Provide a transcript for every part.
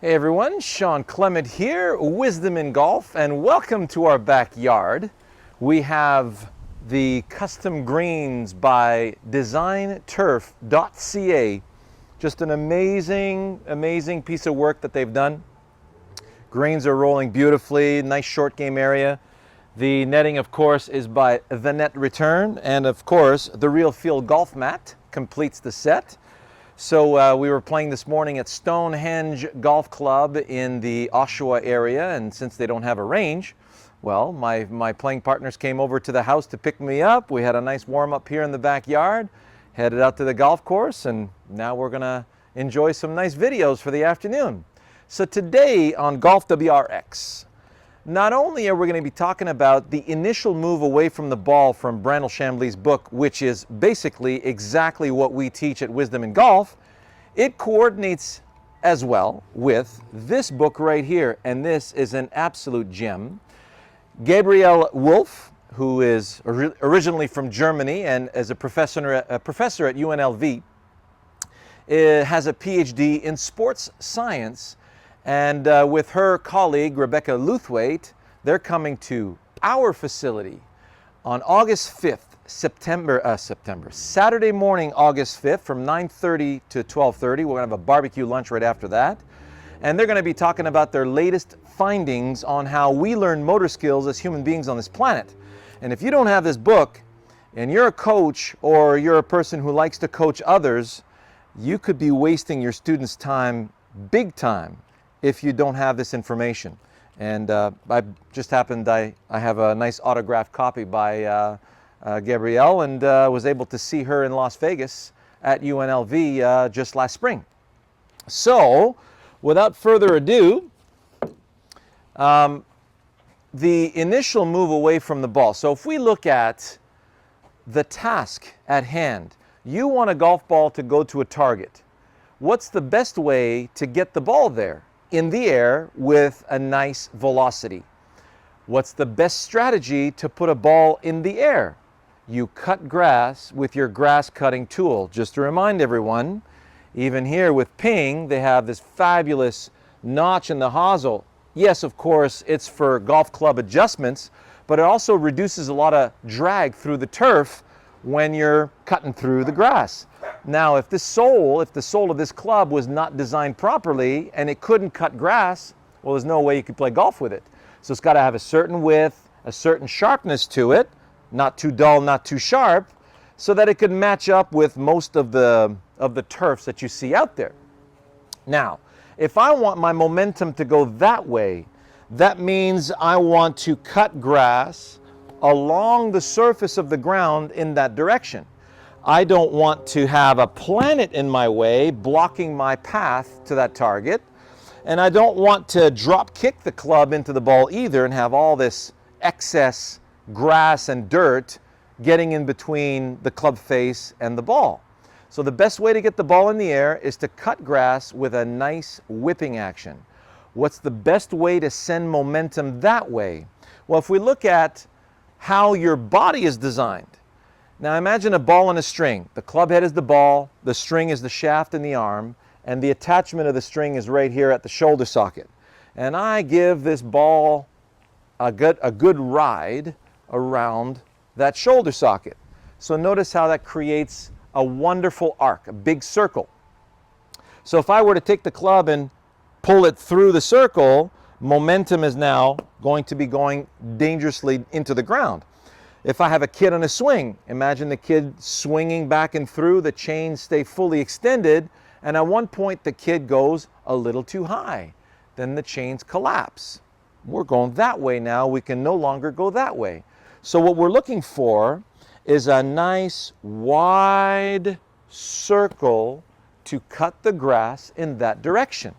Hey everyone, Shawn Clement here, Wisdom in Golf, and welcome to our backyard. We have the custom greens by designturf.ca. Just an amazing piece of work that they've done. Greens are rolling beautifully, nice short game area. The netting, of course, is by The Net Return, and of course, the Real Feel golf mat completes the set. So we were playing this morning at Stonehenge Golf Club in the Oshawa area, and since they don't have a range, well, my playing partners came over to the house to pick me up. We had a nice warm-up here in the backyard, headed out to the golf course, and now we're gonna enjoy some nice videos for the afternoon. So today on Golf WRX, not only are we going to be talking about the initial move away from the ball from Brandel Chamblee's book, which is basically exactly what we teach at Wisdom in Golf, it coordinates as well with this book right here, and this is an absolute gem. Gabriel Wolf, who is originally from Germany and is a professor at UNLV, has a PhD in sports science. And with her colleague, Rebecca Luthwaite, they're coming to our facility on August 5th, Saturday morning, August 5th, from 9:30 to 12:30. We're going to have a barbecue lunch right after that. And they're going to be talking about their latest findings on how we learn motor skills as human beings on this planet. And if you don't have this book, and you're a coach or you're a person who likes to coach others, you could be wasting your students' time, big time, if you don't have this information. And I just happened, I have a nice autographed copy by Gabrielle, and was able to see her in Las Vegas at UNLV just last spring. So, without further ado, the initial move away from the ball. So if we look at the task at hand, you want a golf ball to go to a target. What's the best way to get the ball there? In the air with a nice velocity. What's the best strategy to put a ball in the air? You cut grass with your grass cutting tool. Just to remind everyone, even here with Ping, they have this fabulous notch in the hosel. Yes, of course, it's for golf club adjustments, but it also reduces a lot of drag through the turf when you're cutting through the grass. Now, if the sole of this club was not designed properly and it couldn't cut grass, well, there's no way you could play golf with it. So it's got to have a certain width, a certain sharpness to it, not too dull, not too sharp, so that it could match up with most of the turfs that you see out there. Now, if I want my momentum to go that way, that means I want to cut grass along the surface of the ground in that direction. I don't want to have a planet in my way blocking my path to that target. And I don't want to drop kick the club into the ball either and have all this excess grass and dirt getting in between the club face and the ball. So the best way to get the ball in the air is to cut grass with a nice whipping action. What's the best way to send momentum that way? Well, if we look at how your body is designed. Now imagine a ball and a string. The club head is the ball, the string is the shaft and the arm, and the attachment of the string is right here at the shoulder socket. And I give this ball a good ride around that shoulder socket. So notice how that creates a wonderful arc, a big circle. So if I were to take the club and pull it through the circle, momentum is now going to be going dangerously into the ground. If I have a kid on a swing, imagine the kid swinging back and through, the chains stay fully extended, and at one point the kid goes a little too high. Then the chains collapse. We're going that way now, we can no longer go that way. So what we're looking for is a nice wide circle to cut the grass in that direction.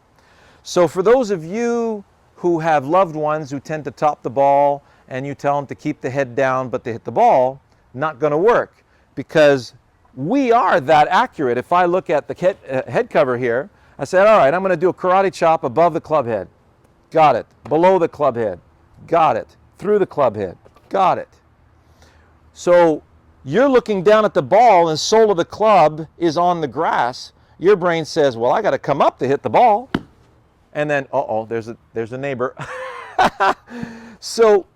So for those of you who have loved ones who tend to top the ball, and you tell them to keep the head down but to hit the ball, not going to work, because we are that accurate. If I look at the head cover here, I said, all right, I'm going to do a karate chop above the club head. Got it. Below the club head. Got it. Through the club head. Got it. So you're looking down at the ball and sole of the club is on the grass. Your brain says, well, I got to come up to hit the ball. And then, uh-oh, there's a neighbor. So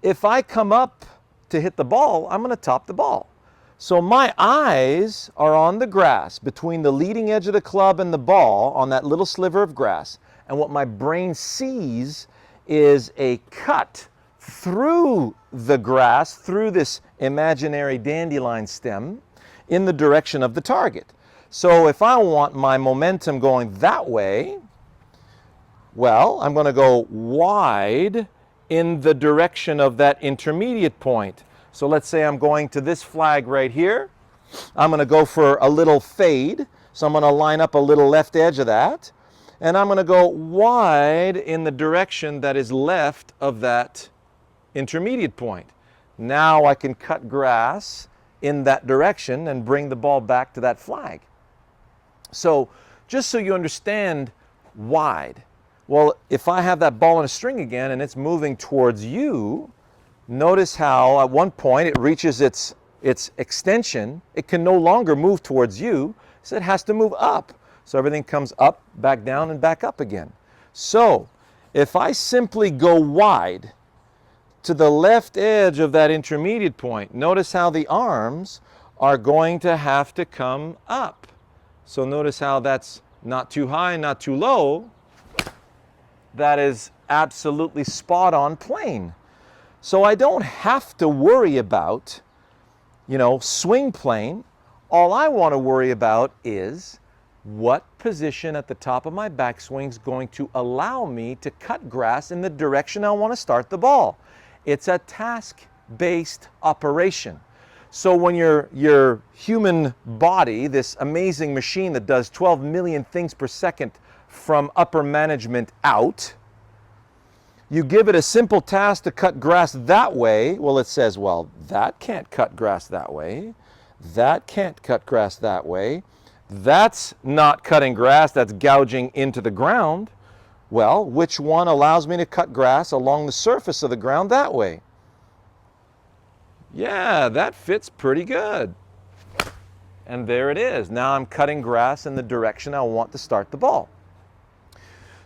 if I come up to hit the ball, I'm going to top the ball. So my eyes are on the grass between the leading edge of the club and the ball on that little sliver of grass. And what my brain sees is a cut through the grass, through this imaginary dandelion stem, in the direction of the target. So if I want my momentum going that way, well, I'm going to go wide in the direction of that intermediate point. So let's say I'm going to this flag right here. I'm going to go for a little fade. So I'm going to line up a little left edge of that. And I'm going to go wide in the direction that is left of that intermediate point. Now I can cut grass in that direction and bring the ball back to that flag. So just so you understand wide. Well, if I have that ball in a string again and it's moving towards you, notice how at one point it reaches its extension. It can no longer move towards you, so it has to move up. So everything comes up, back down, and back up again. So if I simply go wide to the left edge of that intermediate point, notice how the arms are going to have to come up. So notice how that's not too high, not too low. That is absolutely spot on plane. So I don't have to worry about, swing plane. All I want to worry about is what position at the top of my backswing is going to allow me to cut grass in the direction I want to start the ball. It's a task-based operation. So when your human body, this amazing machine that does 12 million things per second from upper management out, you give it a simple task to cut grass that way. Well, it says, well, that can't cut grass that way. That can't cut grass that way. That's not cutting grass, that's gouging into the ground. Well, which one allows me to cut grass along the surface of the ground that way? Yeah, that fits pretty good. And there it is. Now I'm cutting grass in the direction I want to start the ball.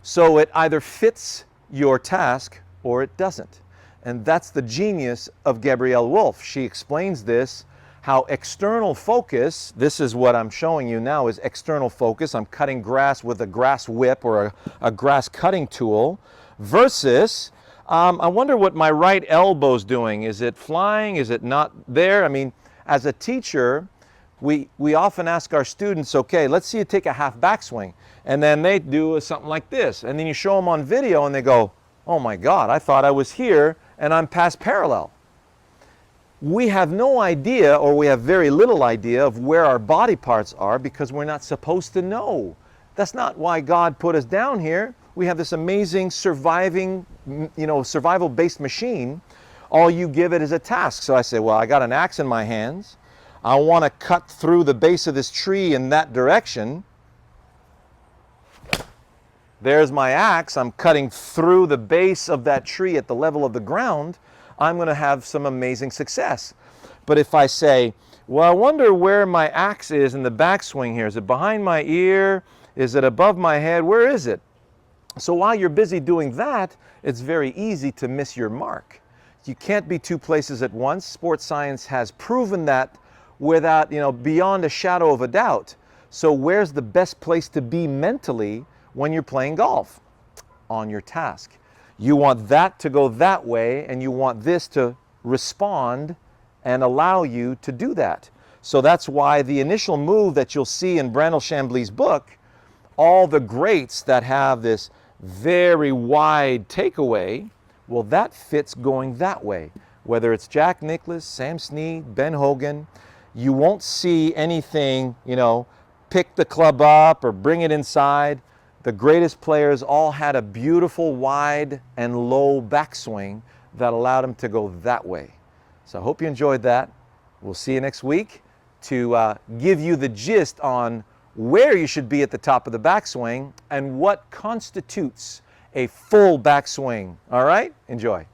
So it either fits your task or it doesn't. And that's the genius of Gabrielle Wolf. She explains this, how external focus, this is what I'm showing you now, is external focus. I'm cutting grass with a grass whip or a grass cutting tool versus, I wonder what my right elbow's doing. Is it flying? Is it not there? I mean, as a teacher, we often ask our students, okay, let's see you take a half backswing. And then they do something like this. And then you show them on video and they go, oh my God, I thought I was here and I'm past parallel. We have no idea, or we have very little idea of where our body parts are because we're not supposed to know. That's not why God put us down here. We have this amazing survival-based machine. All you give it is a task. So I say, well, I got an axe in my hands. I want to cut through the base of this tree in that direction. There's my axe. I'm cutting through the base of that tree at the level of the ground. I'm going to have some amazing success. But if I say, well, I wonder where my axe is in the backswing here. Is it behind my ear? Is it above my head? Where is it? So while you're busy doing that, it's very easy to miss your mark. You can't be two places at once. Sports science has proven that without, beyond a shadow of a doubt. So where's the best place to be mentally when you're playing golf? On your task. You want that to go that way, and you want this to respond and allow you to do that. So that's why the initial move that you'll see in Brandel Chamblee's book, all the greats that have this very wide takeaway, well, that fits going that way. Whether it's Jack Nicklaus, Sam Snead, Ben Hogan, you won't see anything, pick the club up or bring it inside. The greatest players all had a beautiful wide and low backswing that allowed them to go that way. So I hope you enjoyed that. We'll see you next week to give you the gist on where you should be at the top of the backswing and what constitutes a full backswing. All right? Enjoy.